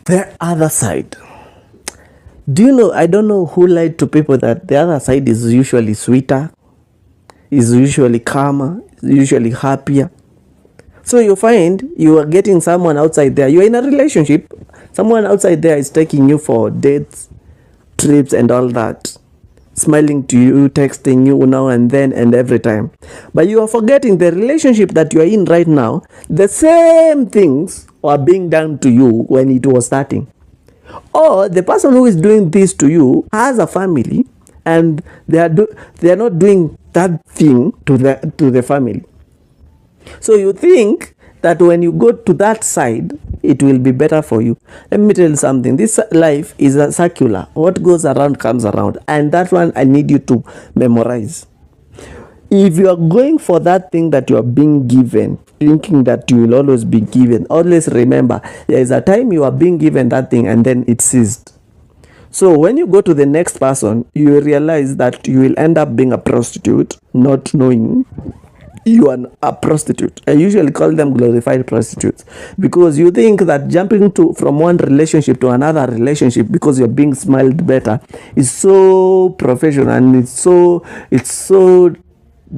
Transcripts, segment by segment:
The other side. Do you know, I don't know who lied to people that the other side is usually sweeter, is usually calmer, is usually happier. So you find you are getting someone outside there. You're in a relationship. Someone outside there is taking you for dates, trips, and all that. Smiling to you, texting you now and then and every time. But you are forgetting the relationship that you are in right now. The same things are being done to you when it was starting. Or the person who is doing this to you has a family and they are not doing that thing to the family. So you think that when you go to that side, it will be better for you. Let me tell you something. This life is a circular. What goes around comes around. And that one I need you to memorize. If you are going for that thing that you are being given, thinking that you will always be given, always remember, there is a time you are being given that thing and then it ceased. So when you go to the next person, you will realize that you will end up being a prostitute, not knowing you are a prostitute. I usually call them glorified prostitutes because you think that jumping from one relationship to another relationship because you're being smiled better is so professional and it's so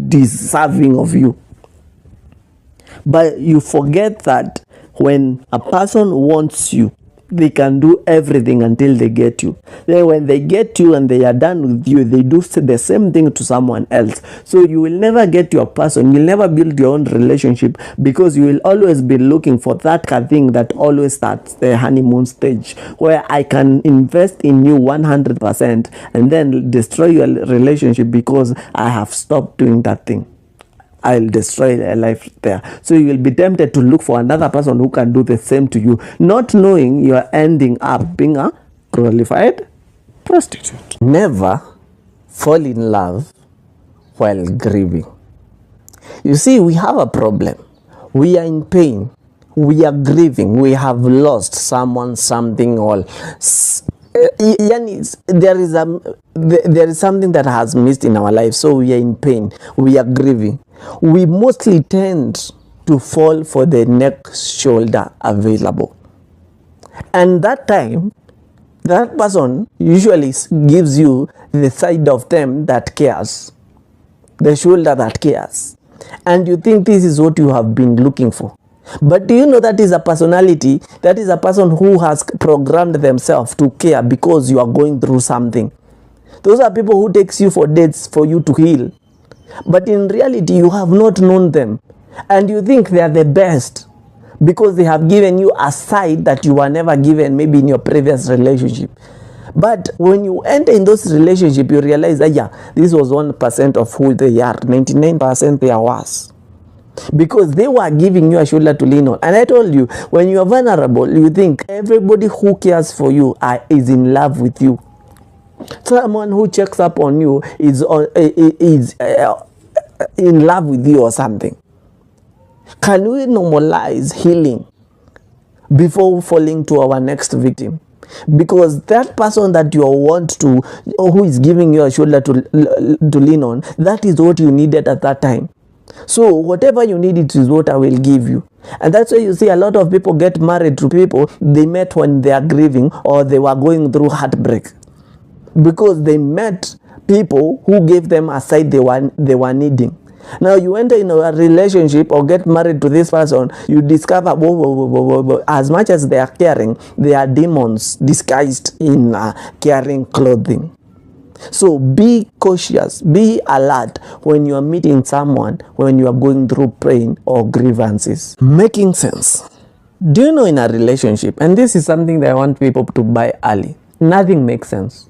deserving of you. But you forget that when a person wants you, they can do everything until they get you. Then when they get you and they are done with you, they do the same thing to someone else. So you will never get your person. You'll never build your own relationship because you will always be looking for that thing that always starts the honeymoon stage, where I can invest in you 100% and then destroy your relationship because I have stopped doing that thing. I'll destroy their life there. So you will be tempted to look for another person who can do the same to you, not knowing you are ending up being a qualified prostitute. Never fall in love while grieving. You see, we have a problem. We are in pain. We are grieving. We have lost someone, something, all. There is something that has missed in our life, so we are in pain. We are grieving. We mostly tend to fall for the next shoulder available, and that time that person usually gives you the side of them that cares, the shoulder that cares, and you think this is what you have been looking for. But do you know that is a personality, that is a person who has programmed themselves to care because you are going through something. Those are people who takes you for dates for you to heal. But in reality, you have not known them. And you think they are the best because they have given you a side that you were never given maybe in your previous relationship. But when you enter in those relationships, you realize that, this was 1% of who they are. 99% they are worse. Because they were giving you a shoulder to lean on. And I told you, when you are vulnerable, you think everybody who cares for you is in love with you. Someone who checks up on you is in love with you or something. Can we normalize healing before falling to our next victim? Because that person that you want to, or who is giving you a shoulder to lean on, that is what you needed at that time. So whatever you need, it is what I will give you. And that's why you see a lot of people get married to people they met when they are grieving or they were going through heartbreak. Because they met people who gave them a side they were needing. Now you enter in a relationship or get married to this person, you discover as much as they are caring, they are demons disguised in caring clothing. So be cautious, be alert when you are meeting someone, when you are going through pain or grievances. Making sense. Do you know, in a relationship, and this is something that I want people to buy early, nothing makes sense.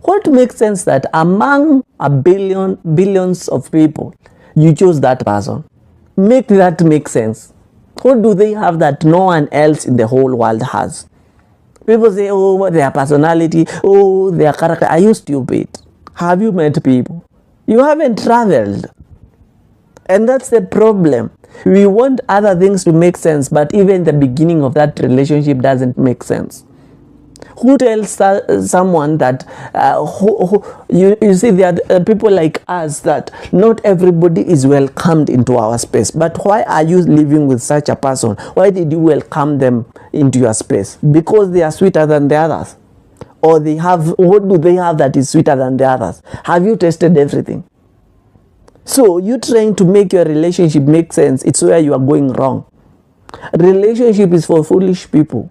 What makes sense that among billions of people, you choose that person? Make that make sense. What do they have that no one else in the whole world has? People say, oh, their personality, oh, their character. Are you stupid? Have you met people? You haven't traveled. And that's the problem. We want other things to make sense, but even the beginning of that relationship doesn't make sense. Who tells someone that you see, there are people like us that not everybody is welcomed into our space. But why are you living with such a person? Why did you welcome them into your space? Because they are sweeter than the others, or they have, what do they have that is sweeter than the others? Have you tested everything? So you trying to make your relationship make sense, it's where you are going wrong. Relationship is for foolish people.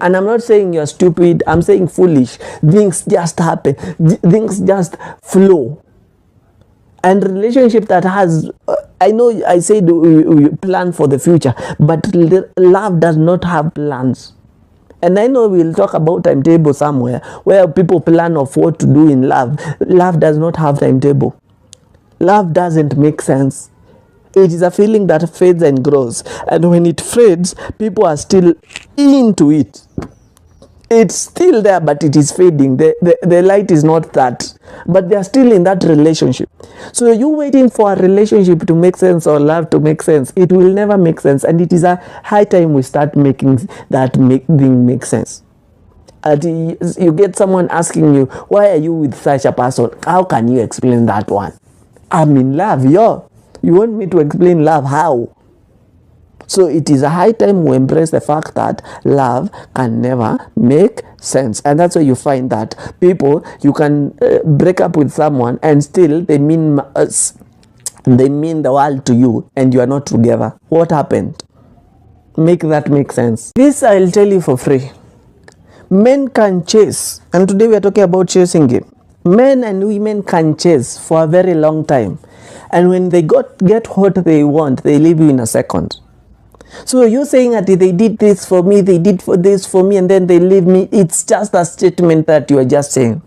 And I'm not saying you're stupid, I'm saying foolish. Things just happen, things just flow. And relationship that has, I know I said we plan for the future, but love does not have plans. And I know we'll talk about timetable somewhere, where people plan of what to do in love. Love does not have timetable. Love doesn't make sense. It is a feeling that fades and grows. And when it fades, people are still into it. It's still there, but it is fading. The light is not that. But they are still in that relationship. So you waiting for a relationship to make sense or love to make sense. It will never make sense. And it is a high time we start making that thing make sense. And you get someone asking you, why are you with such a person? How can you explain that one? I'm in love, yo. You want me to explain love? How? So it is a high time we embrace the fact that love can never make sense. And that's why you find that people, you can break up with someone and still they mean the world to you, and you are not together. What happened? Make that make sense. This I'll tell you for free. Men can chase, and today we are talking about chasing game. Men and women can chase for a very long time. And when they get what they want, they leave you in a second. So you're saying that they did this for me, they did this for me, and then they leave me. It's just a statement that you are just saying.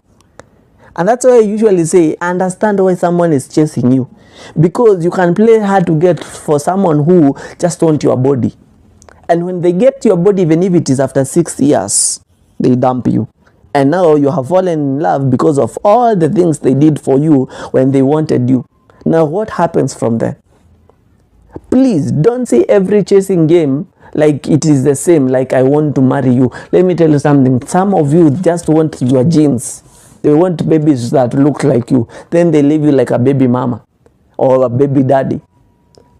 And that's why I usually say, understand why someone is chasing you. Because you can play hard to get for someone who just wants your body. And when they get your body, even if it is after 6 years, they dump you. And now you have fallen in love because of all the things they did for you when they wanted you. Now what happens from there? Please don't say every chasing game like it is the same, like I want to marry you. Let me tell you something. Some of you just want your genes. They want babies that look like you. Then they leave you like a baby mama or a baby daddy.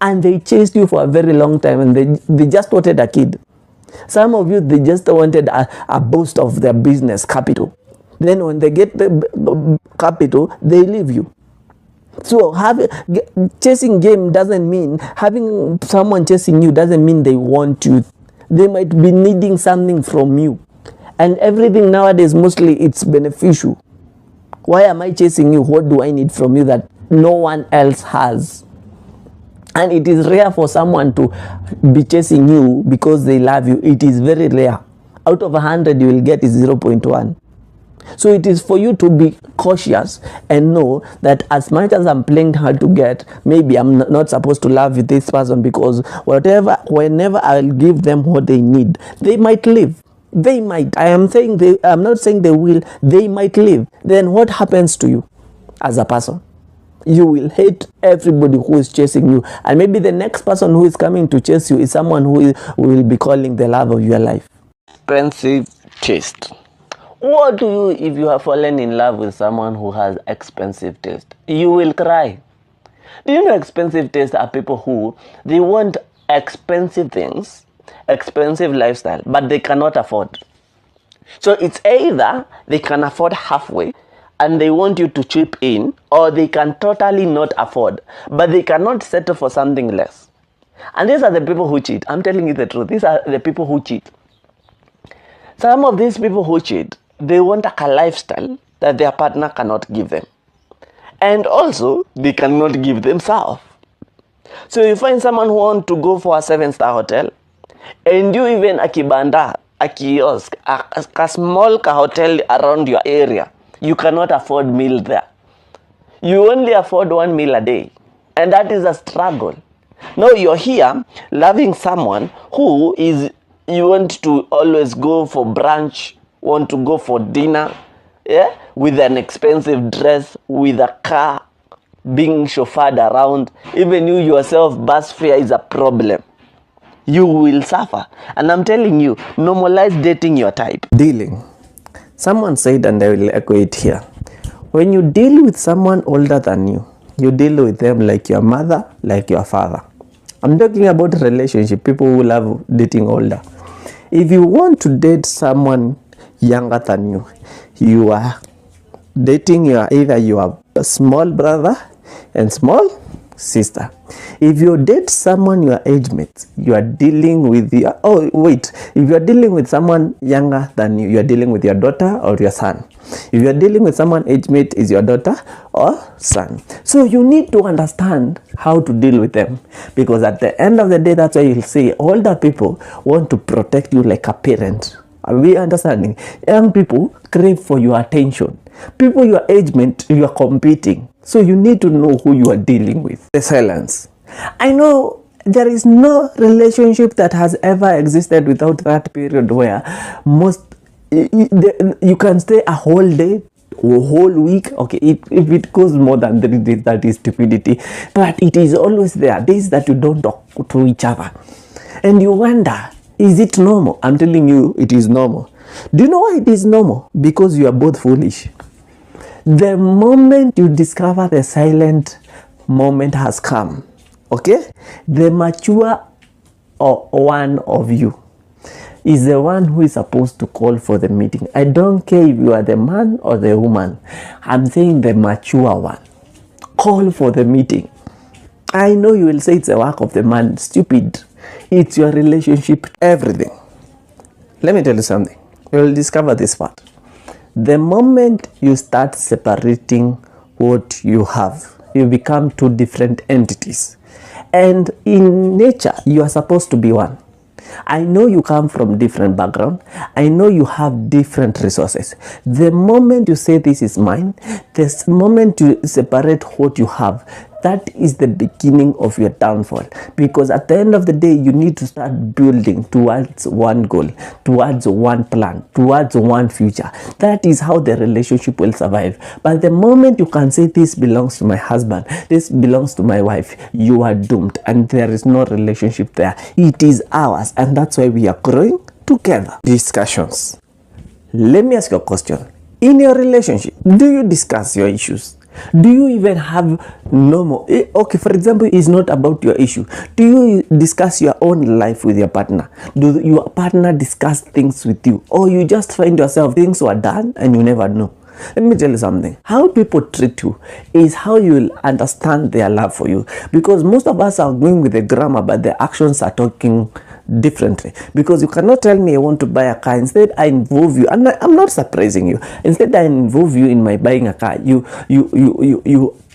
And they chased you for a very long time, and they just wanted a kid. Some of you, they just wanted a boost of their business capital. Then when they get the capital, they leave you. So chasing game doesn't mean, having someone chasing you doesn't mean they want you. They might be needing something from you. And everything nowadays, mostly it's beneficial. Why am I chasing you? What do I need from you that no one else has? And it is rare for someone to be chasing you because they love you. It is very rare. Out of 100, you will get is 0.1. So it is for you to be cautious and know that as much as I'm playing hard to get, maybe I'm not supposed to love with this person, because whenever I'll give them what they need, they might leave. They might. I'm not saying they will. They might leave. Then what happens to you as a person? You will hate everybody who is chasing you. And maybe the next person who is coming to chase you is someone who will be calling the love of your life. Expensive taste. What do you if you have fallen in love with someone who has expensive taste? You will cry. Do you know expensive taste are people who, they want expensive things, expensive lifestyle, but they cannot afford. So it's either they can afford halfway and they want you to chip in, or they can totally not afford, but they cannot settle for something less. And these are the people who cheat. I'm telling you the truth. These are the people who cheat. Some of these people who cheat, they want a lifestyle that their partner cannot give them. And also, they cannot give themselves. So you find someone who wants to go for a 7-star hotel, and you even a kibanda, a kiosk, a small hotel around your area, you cannot afford meal there. You only afford 1 meal a day. And that is a struggle. Now you're here loving someone who is, you want to always go for brunch, want to go for dinner, yeah, with an expensive dress, with a car, being chauffeured around. Even you yourself, bus fare is a problem. You will suffer. And I'm telling you, normalize dating your type. Dealing Someone said, and I will echo it here, when you deal with someone older than you, you deal with them like your mother, like your father. I'm talking about relationship, people who love dating older. If you want to date someone younger than you, you are dating either your small brother and small sister. If you date someone your age mate, you are dealing with your, if you are dealing with someone younger than you, you are dealing with your daughter or your son. If you are dealing with someone age mate, is your daughter or son. So you need to understand how to deal with them, because at the end of the day, that's why you'll see older people want to protect you like a parent. Are we understanding? Young people crave for your attention. People your age mate, you are competing. So you need to know who you are dealing with. The silence. I know there is no relationship that has ever existed without that period where you can stay a whole day or whole week. Okay, if it goes more than 3 days, that is stupidity. But it is always there. Days that you don't talk to each other. And you wonder, is it normal? I'm telling you, it is normal. Do you know why it is normal? Because you are both foolish. The moment you discover the silent moment has come, okay, the mature one of you is the one who is supposed to call for the meeting. I don't care if you are the man or the woman. I'm saying the mature one. Call for the meeting. I know you will say it's a work of the man. Stupid. It's your relationship, everything. Let me tell you something. You will discover this part. The moment you start separating what you have, you become two different entities. And in nature, you are supposed to be one. I know you come from different background. I know you have different resources. The moment you say this is mine, the moment you separate what you have, that is the beginning of your downfall. Because at the end of the day, you need to start building towards one goal, towards one plan, towards one future. That is how the relationship will survive. But the moment you can say this belongs to my husband, this belongs to my wife, you are doomed, and there is no relationship there. It is ours, and that's why we are growing together. Discussions. Let me ask you a question. In your relationship, do you discuss your issues? Do you even have normal? Okay, for example, it's not about your issue. Do you discuss your own life with your partner? Do your partner discuss things with you? Or you just find yourself things were done and you never know? Let me tell you something. How people treat you is how you will understand their love for you. Because most of us are going with the grammar, but the actions are talking differently. Because you cannot tell me I want to buy a car. Instead, I involve you, and I'm not surprising you. Instead, I involve you in my buying a car.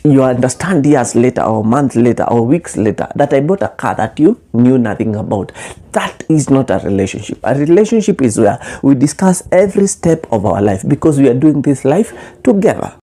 You understand years later or months later or weeks later that I bought a car that you knew nothing about. That is not a relationship. A relationship is where we discuss every step of our life, because we are doing this life together.